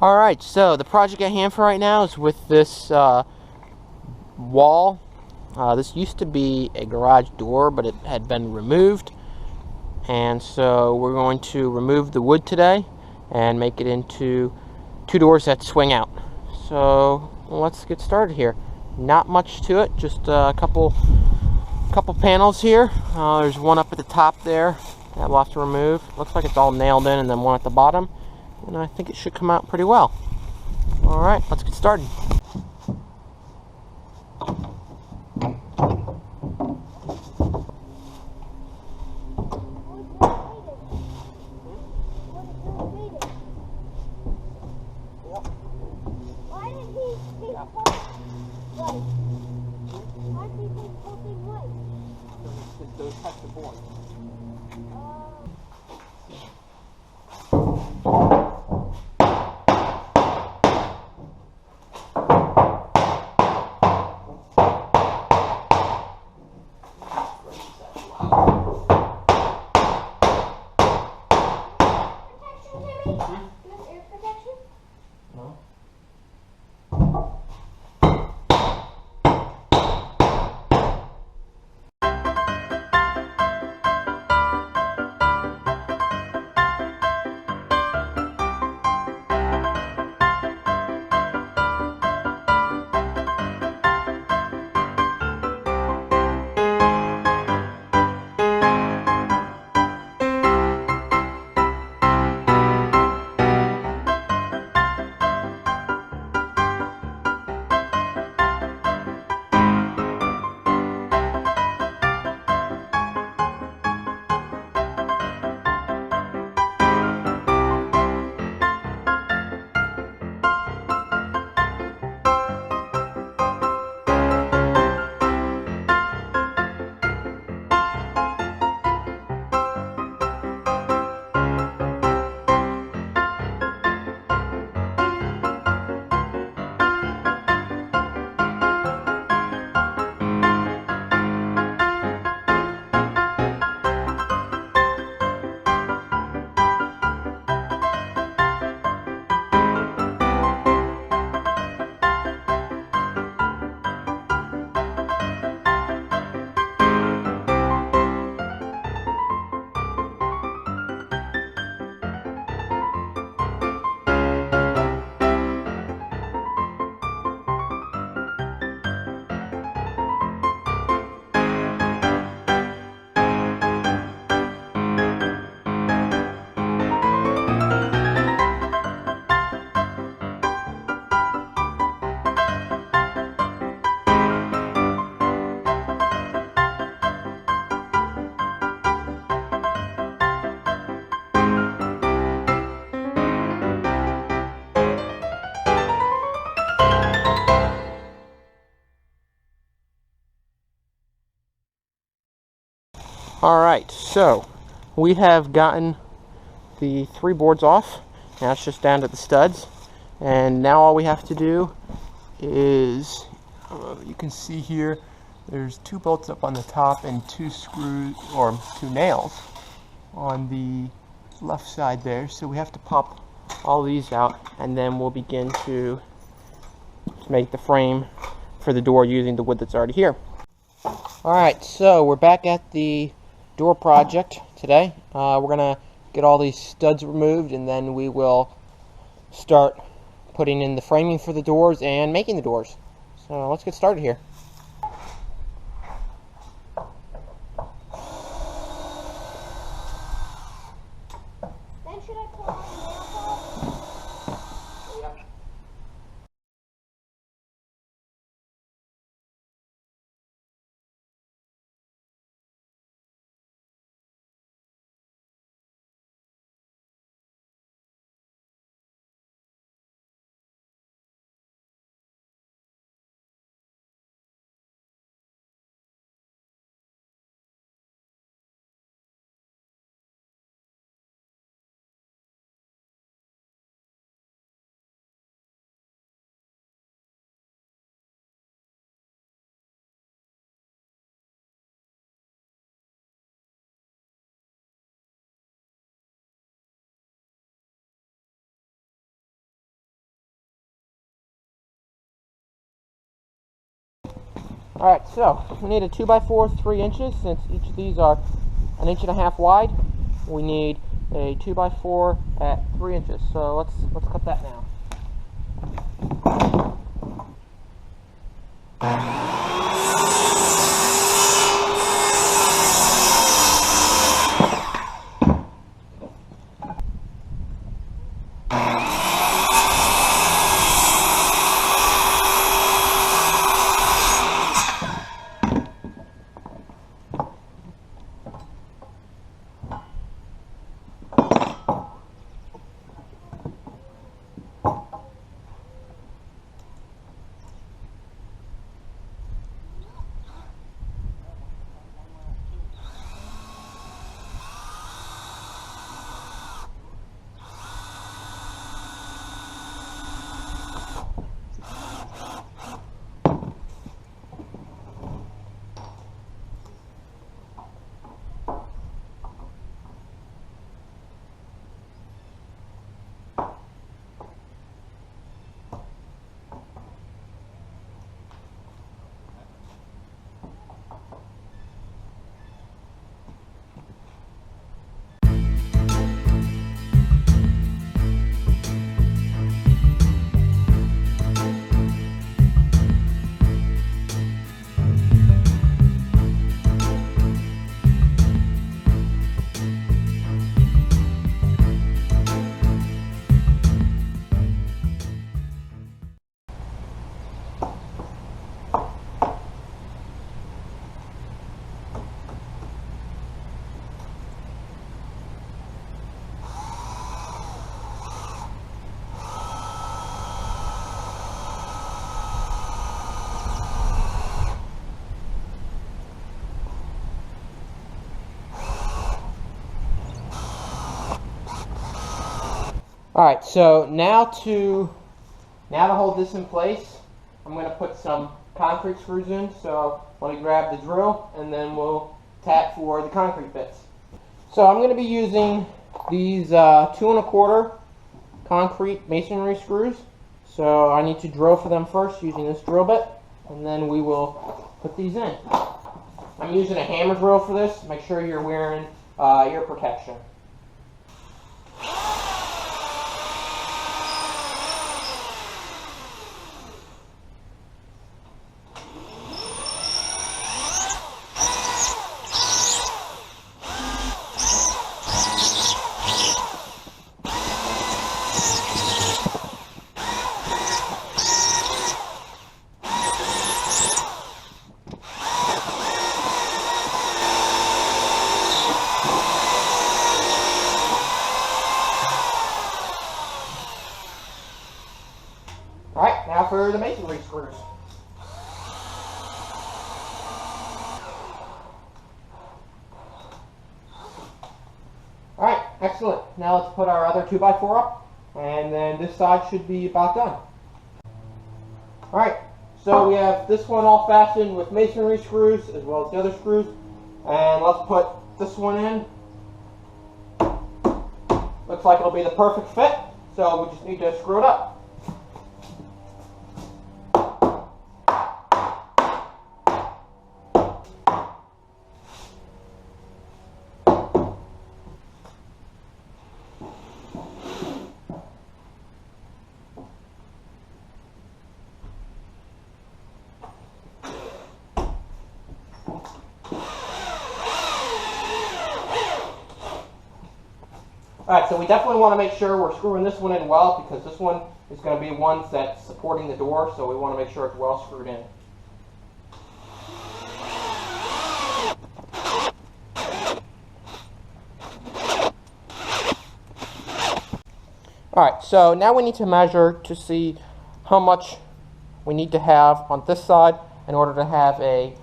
Alright, so the project at hand for right now is with this wall. This used to be a garage door, but it had been removed. And so we're going to remove the wood today and make it into two doors that swing out. So let's get started here. Not much to it, just a couple panels here. There's one up at the top there that we'll have to remove. Looks like it's all nailed in, and then one at the bottom. And I think it should come out pretty well. Alright, let's get started. Those touch the board. Alright, so we have gotten the three boards off. Now it's just down to the studs. And now all we have to do is, you can see here, there's two bolts up on the top and two screws, or two nails, on the left side there. So we have to pop all these out, and then we'll begin to make the frame for the door using the wood that's already here. Alright, so we're back at the door project today. We're gonna get all these studs removed, and then we will start putting in the framing for the doors and making the doors. So let's get started here. Alright, so we need a 2x4 3 inches. Since each of these are 1.5 inches wide, we need a 2x4 at 3 inches. So let's cut that now. Alright, so now to hold this in place, I'm going to put some concrete screws in. So let me grab the drill and then we'll tap for the concrete bits. So I'm going to be using these 2 1/4 concrete masonry screws. So I need to drill for them first using this drill bit, and then we will put these in. I'm using a hammer drill for this. Make sure you're wearing ear protection. Alright, now for the masonry screws. Alright, excellent. Now let's put our other 2x4 up, and then this side should be about done. Alright, so we have this one all fastened with masonry screws as well as the other screws, and let's put this one in. Looks like it'll be the perfect fit, so we just need to screw it up. Alright, so we definitely want to make sure we're screwing this one in well, because this one is going to be one that's supporting the door, so we want to make sure it's well screwed in. Alright, so now we need to measure to see how much we need to have on this side in order to have a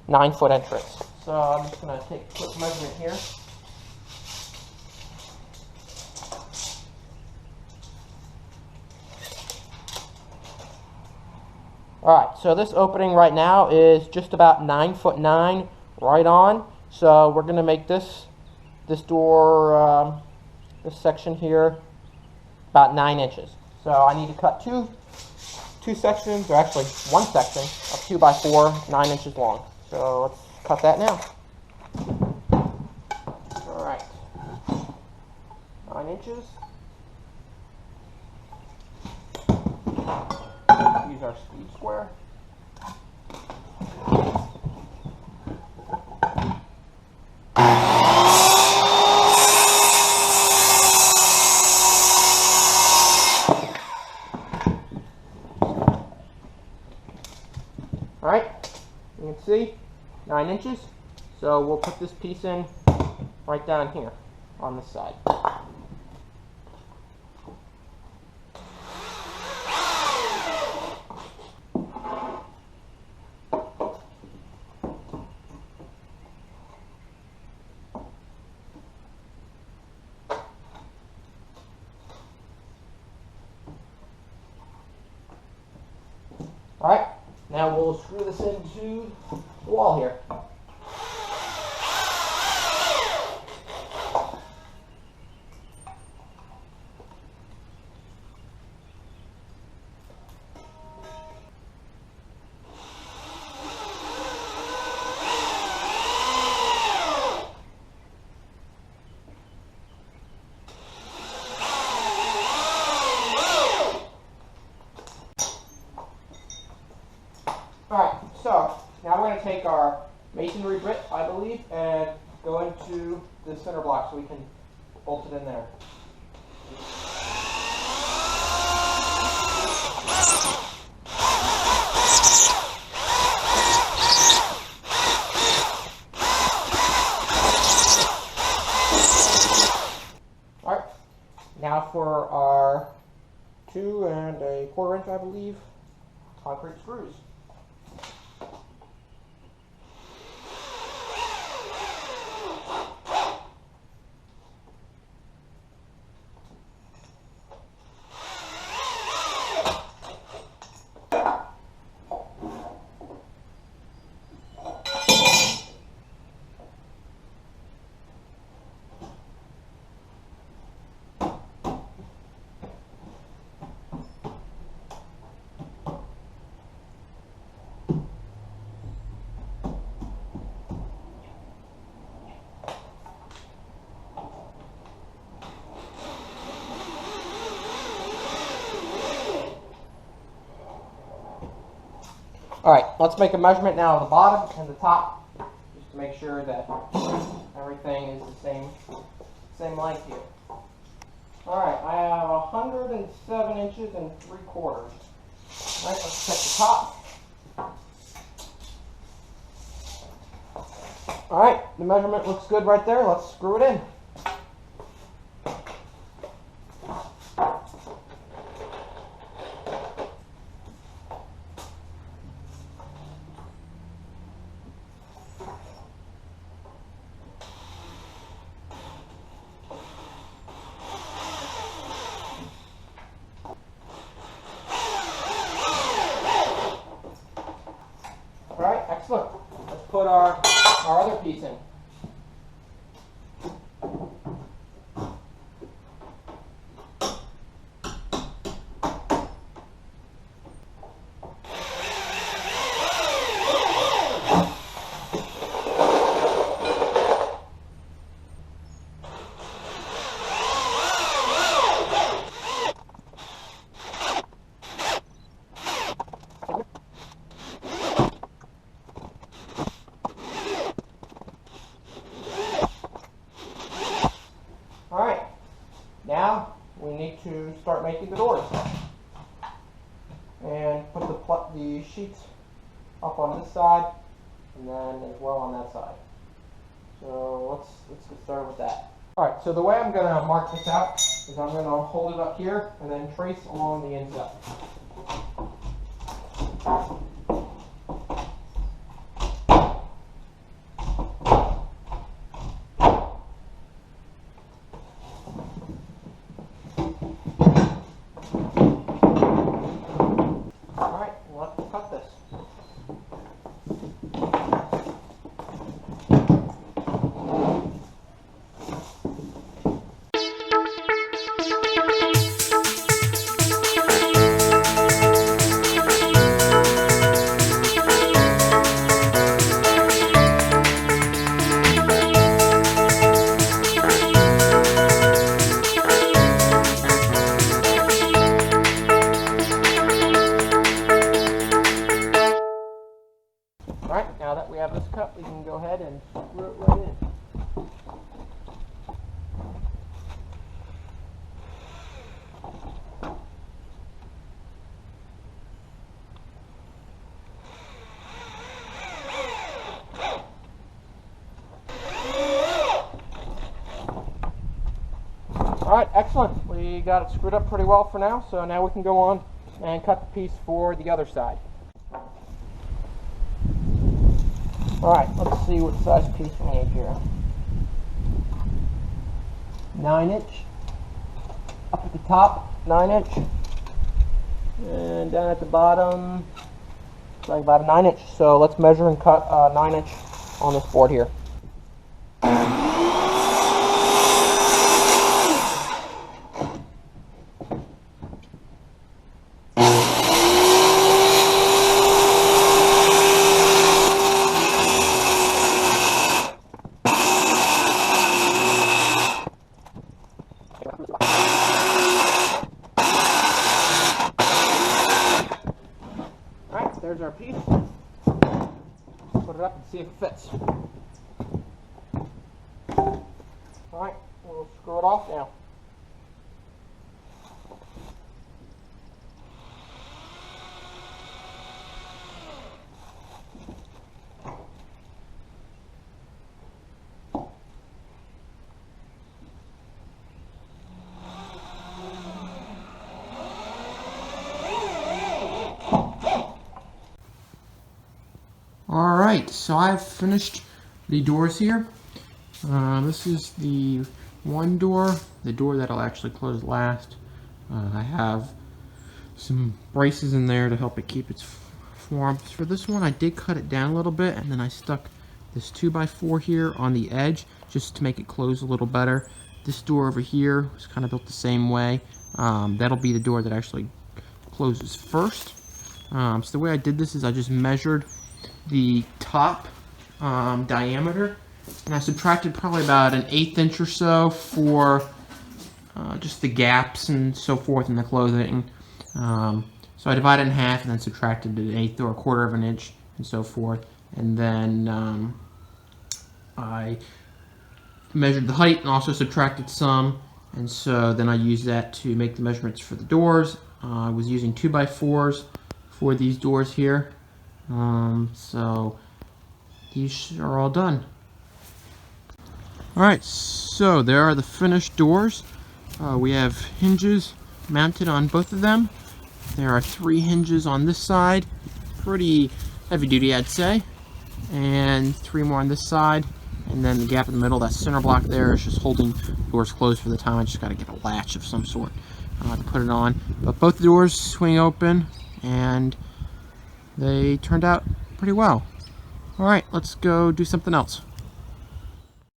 9-foot entrance. So I'm just going to take a quick measurement here. Alright, so this opening right now is just about 9'9" right on. So we're going to make this door, this section here, about 9 inches. So I need to cut two two sections, or actually one section of 2 by 4, 9 inches long. So let's cut that now. All right, 9 inches. Use our speed square. Alright, you can see 9 inches. So we'll put this piece in right down here on this side. Alright, now we'll screw this into the wall here. Alright, so now we're going to take our masonry bit, I believe, and go into the center block so we can bolt it in there. Alright, now for our 2 1/4 inch, I believe, concrete screws. Alright, let's make a measurement now of the bottom and the top, just to make sure that everything is the same length here. Alright, I have 107 inches and 3/4. Alright, let's check the top. Alright, the measurement looks good right there. Let's screw it in. Alright, excellent. Let's put our other piece in. Alright, now we need to start making the doors. And put the sheets up on this side, and then as well on that side. So let's get started with that. Alright, so the way I'm going to mark this out is I'm going to hold it up here and then trace along the inside. Alright, let's cut this. Alright, excellent. We got it screwed up pretty well for now, so now we can go on and cut the piece for the other side. Alright, let's see what size piece we need here. 9-inch. Up at the top, 9-inch. And down at the bottom, like about a 9-inch. So let's measure and cut 9-inch on this board here. Alright, there's our piece. Put it up and see if it fits. Alright, we'll screw it off now. Alright, so I've finished the doors here. This is the one door, the door that'll actually close last. I have some braces in there to help it keep its form. For this one, I did cut it down a little bit, and then I stuck this 2x4 here on the edge just to make it close a little better. This door over here was kind of built the same way. That'll be the door that actually closes first. So the way I did this is I just measured the top diameter, and I subtracted probably about an 1/8 inch or so for just the gaps and so forth in the clothing. So I divided it in half and then subtracted an 1/8 or 1/4 of an inch and so forth, and then I measured the height and also subtracted some, and so then I used that to make the measurements for the doors. I was using 2x4s for these doors here. So these are all done. Alright, so there are the finished doors. We have hinges mounted on both of them. There are 3 hinges on this side, pretty heavy duty I'd say, and 3 more on this side, and then the gap in the middle, that center block there is just holding doors closed for the time. I just got to get a latch of some sort to put it on. But both the doors swing open, and they turned out pretty well. Alright, let's go do something else.